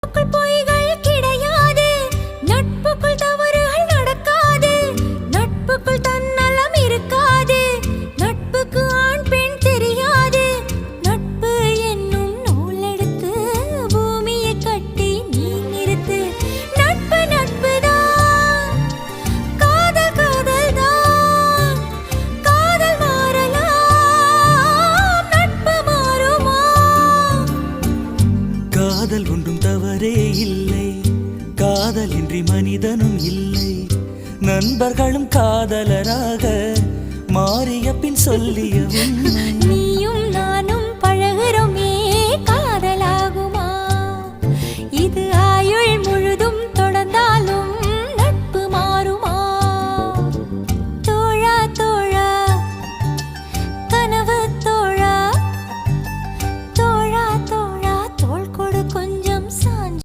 பொய்கள் கிடையாது, நட்புக்குள் தவறுகள் நடக்காது, நட்புக்குள் தன்னலம் இருக்காது, நட்புக்கு ஆண் பெண் தெரியாது, நட்பு என்னும் நூலெடுத்து பூமியை கட்டி நீ நிறுத்து. நட்பு நட்புதான், காதல் காதல்தான், காதல் மாறலாம், நட்பு மாறுமா? காதல் ஒன்றும் தவறே இல்லை, காதலின்றி மனிதனும் இல்லை. நண்பர்களும் காதலராக மாறிய பின் சொல்லிய உண்மை. நீயும் நானும் பழகுறோமே, காதலாகுமா? இது